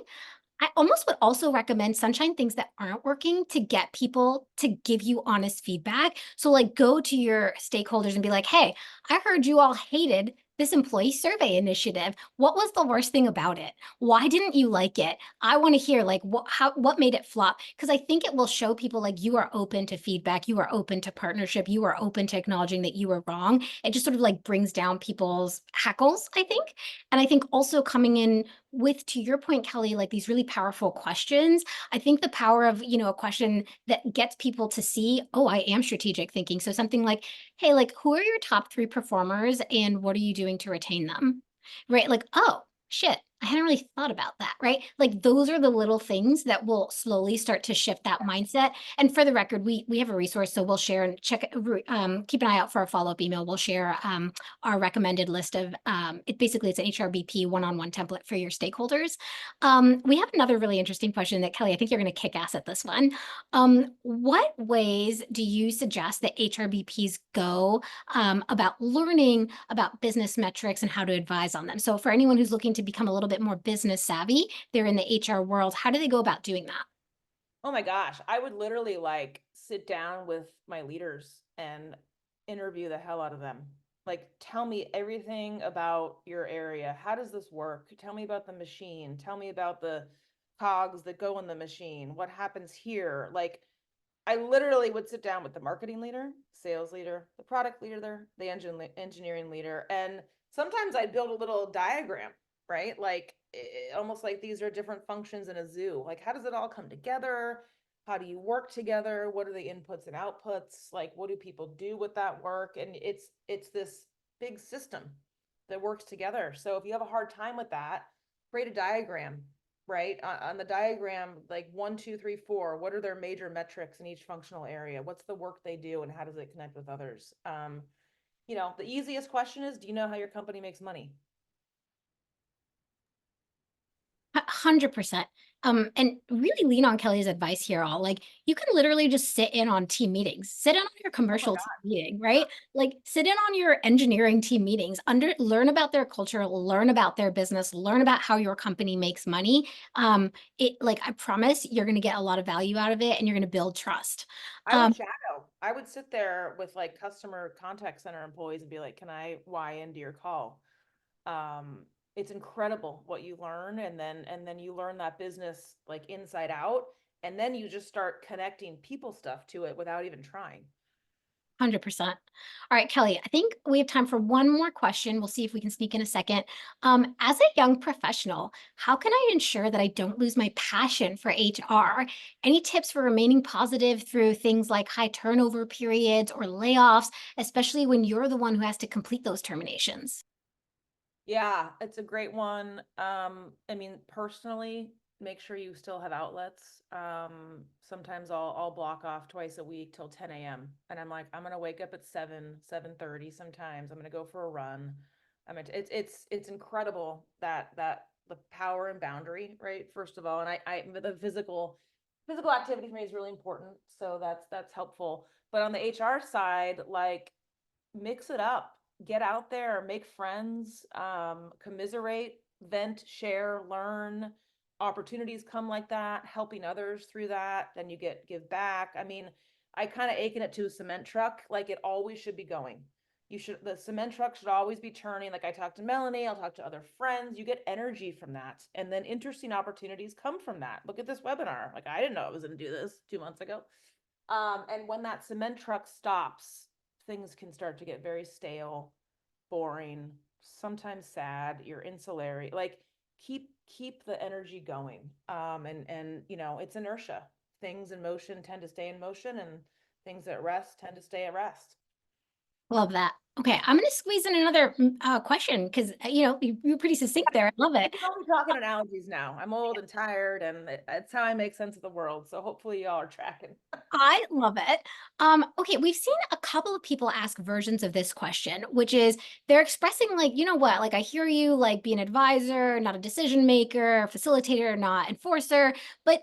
Speaker 1: I almost would also recommend sunshine things that aren't working to get people to give you honest feedback. So, like, go to your stakeholders and be like, hey, I heard you all hated this employee survey initiative. What was the worst thing about it? Why didn't you like it? I want to hear like what made it flop? Because I think it will show people like you are open to feedback, you are open to partnership, you are open to acknowledging that you were wrong. It just sort of like brings down people's hackles, I think. And I think also coming in with, to your point, Kelli, like these really powerful questions. I think the power of, a question that gets people to see, oh, I am strategic thinking. So something like, hey, like, who are your top 3 performers and what are you doing to retain them? Right? Like, oh, shit, I hadn't really thought about that, right? Like those are the little things that will slowly start to shift that mindset. And for the record, we have a resource, so we'll share and check. Keep an eye out for a follow up email. We'll share our recommended list of it's an HRBP one-on-one template for your stakeholders. We have another really interesting question that Kelli, I think you're going to kick ass at this one. What ways do you suggest that HRBPs go about learning about business metrics and how to advise on them? So for anyone who's looking to become a little bit more business savvy, they're in the HR world, how do they go about doing that?
Speaker 2: Oh my gosh, I would literally like sit down with my leaders and interview the hell out of them. Like, tell me everything about your area. How does this work? Tell me about the machine. Tell me about the cogs that go in the machine. What happens here? Like, I literally would sit down with the marketing leader, sales leader, the product leader, the engineering leader, and sometimes I'd build a little diagram, right? Like almost like these are different functions in a zoo. Like how does it all come together? How do you work together? What are the inputs and outputs? Like what do people do with that work? And it's this big system that works together. So if you have a hard time with that, create a diagram, right? On the diagram, like 1, 2, 3, 4, what are their major metrics in each functional area? What's the work they do and how does it connect with others? The easiest question is, do you know how your company makes money?
Speaker 1: 100%. And really lean on Kelly's advice here. All like you can literally just sit in on team meetings, sit in on your
Speaker 2: Oh my
Speaker 1: commercial team
Speaker 2: God.
Speaker 1: meeting, right? Like sit in on your engineering team meetings, learn about their culture, learn about their business, learn about how your company makes money. I promise you're going to get a lot of value out of it, and you're going to build trust.
Speaker 2: I would shadow. I would sit there with like customer contact center employees and be like, can I Y into your call? um it's incredible what you learn, and then you learn that business like inside out, and then you just start connecting people stuff to it without even trying.
Speaker 1: 100%. All right, Kelly, I think we have time for one more question. We'll see if we can sneak in a second. As a young professional, how can I ensure that I don't lose my passion for HR? Any tips for remaining positive through things like high turnover periods or layoffs, especially when you're the one who has to complete those terminations?
Speaker 2: Yeah, it's a great one. I mean, personally, make sure you still have outlets. Sometimes I'll block off twice a week till 10 a.m. And I'm like, I'm gonna wake up at 7:30 sometimes. I'm gonna go for a run. It's incredible that the power and boundary, right? First of all, and I the physical activity for me is really important. So that's helpful. But on the HR side, like mix it up, get out there, make friends, commiserate, vent, share, learn. Opportunities come like that, helping others through that, then you give back. I mean, I kind of akin it to a cement truck, like it always should be going. The cement truck should always be turning. Like I talked to Melanie, I'll talk to other friends. You get energy from that, and then interesting opportunities come from that. Look at this webinar. Like I didn't know I was going to do this 2 months ago. And when that cement truck stops, things can start to get very stale, boring, sometimes sad. You're insulary. Like keep the energy going. And it's inertia. Things in motion tend to stay in motion, and Things at rest tend to stay at rest.
Speaker 1: Love that. Okay, I'm going to squeeze in another question because you're pretty succinct there. I love
Speaker 2: I
Speaker 1: it.
Speaker 2: can only talk in analogies now. I'm old and tired, and it's how I make sense of the world. So hopefully y'all are tracking.
Speaker 1: I love it. Okay, we've seen a couple of people ask versions of this question, which is they're expressing like, you know what, like I hear you, like be an advisor, not a decision maker, facilitator, not enforcer, but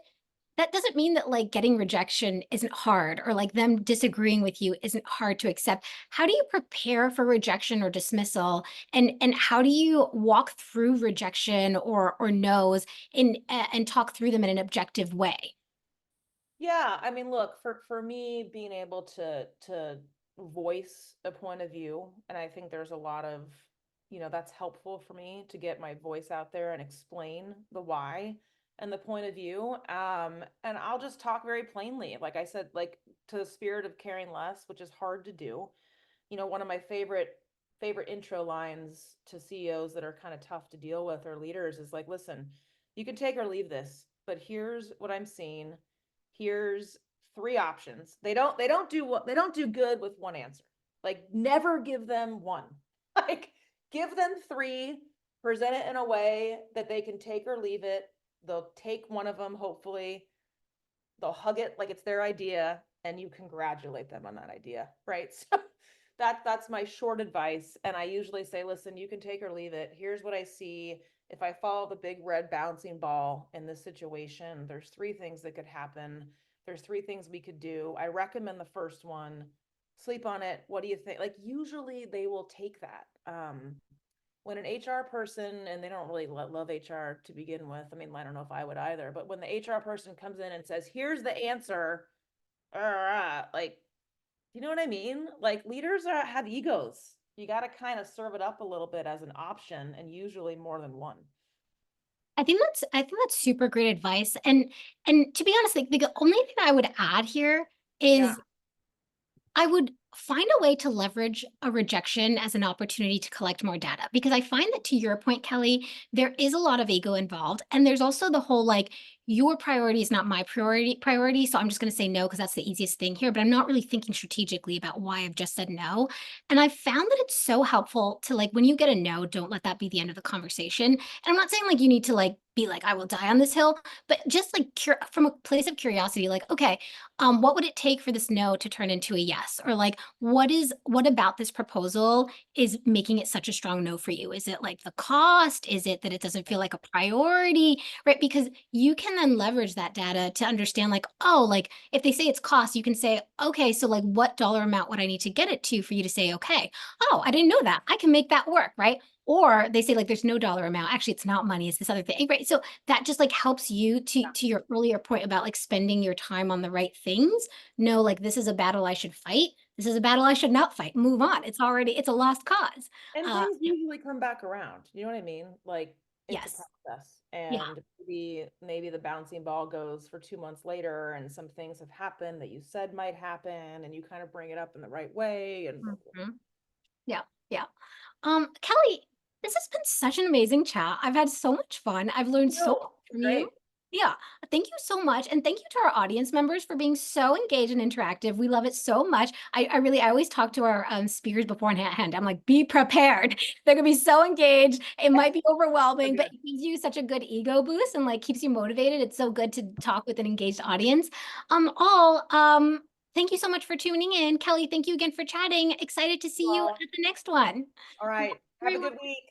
Speaker 1: that doesn't mean that like getting rejection isn't hard or like them disagreeing with you isn't hard to accept. How do you prepare for rejection or dismissal, and how do you walk through rejection or no's and talk through them in an objective way?
Speaker 2: Yeah, I mean, look, for me, being able to voice a point of view, and I think there's a lot of, that's helpful for me to get my voice out there and explain the why and the point of view. And I'll just talk very plainly, like I said, like to the spirit of caring less, which is hard to do. One of my favorite intro lines to CEOs that are kind of tough to deal with or leaders is like, listen, you can take or leave this, but here's what I'm seeing. Here's three options. They don't do good with one answer. Like never give them one. Like give them three, present it in a way that they can take or leave it. They'll take one of them, hopefully. They'll hug it like it's their idea, and you congratulate them on that idea, right? So that's my short advice. And I usually say, listen, you can take or leave it. Here's what I see. If I follow the big red bouncing ball in this situation, there's three things that could happen. There's three things we could do. I recommend the first one. Sleep on it. What do you think? Like usually they will take that. When an HR person, and they don't really love HR to begin with. I mean, I don't know if I would either, but when the HR person comes in and says, here's the answer, like, you know what I mean? Like leaders have egos. You got to kind of serve it up a little bit as an option, and usually more than one.
Speaker 1: I think that's super great advice. And to be honest, like the only thing I would add here
Speaker 2: Yeah.
Speaker 1: is I would find a way to leverage a rejection as an opportunity to collect more data, because I find that, to your point, Kelly, there is a lot of ego involved. And there's also the whole like, your priority is not my priority. So I'm just going to say no because that's the easiest thing here. But I'm not really thinking strategically about why I've just said no. And I found that it's so helpful to like, when you get a no, don't let that be the end of the conversation. And I'm not saying like you need to like be like, I will die on this hill, but just like from a place of curiosity, like, okay, what would it take for this no to turn into a yes? Or like, what about this proposal is making it such a strong no for you? Is it like the cost? Is it that it doesn't feel like a priority? Right? Because you can then leverage that data to understand like, oh, like if they say it's cost, you can say, okay, so like what dollar amount would I need to get it to for you to say, okay, oh, I didn't know that. I can make that work, right? Or they say like there's no dollar amount. Actually, it's not money, it's this other thing, right? So that just like helps you to your earlier point about like spending your time on the right things. No, like this is a battle I should fight. This is a battle I should not fight. Move on. It's a lost cause.
Speaker 2: And things
Speaker 1: Yeah,
Speaker 2: usually come back around. You know what I mean? Like it's a
Speaker 1: yes.
Speaker 2: process.
Speaker 1: Yeah.
Speaker 2: And maybe the bouncing ball goes for 2 months later, and some things have happened that you said might happen, and you kind of bring it up in the right way. And
Speaker 1: Mhm. Yeah. Yeah. Kelly, this has been such an amazing chat. I've had so much fun. I've learned so
Speaker 2: no,
Speaker 1: much from you.
Speaker 2: great.
Speaker 1: Yeah. Thank you so much. And thank you to our audience members for being so engaged and interactive. We love it so much. I always talk to our speakers beforehand. I'm like, be prepared. They're going to be so engaged. It might be overwhelming, but
Speaker 2: Okay.
Speaker 1: it gives you such a good ego boost and like keeps you motivated. It's so good to talk with an engaged audience. Thank you so much for tuning in. Kelly, thank you again for chatting. Excited to see you at
Speaker 2: Well,
Speaker 1: the next one.
Speaker 2: all right. Have a
Speaker 1: Everyone.
Speaker 2: good week.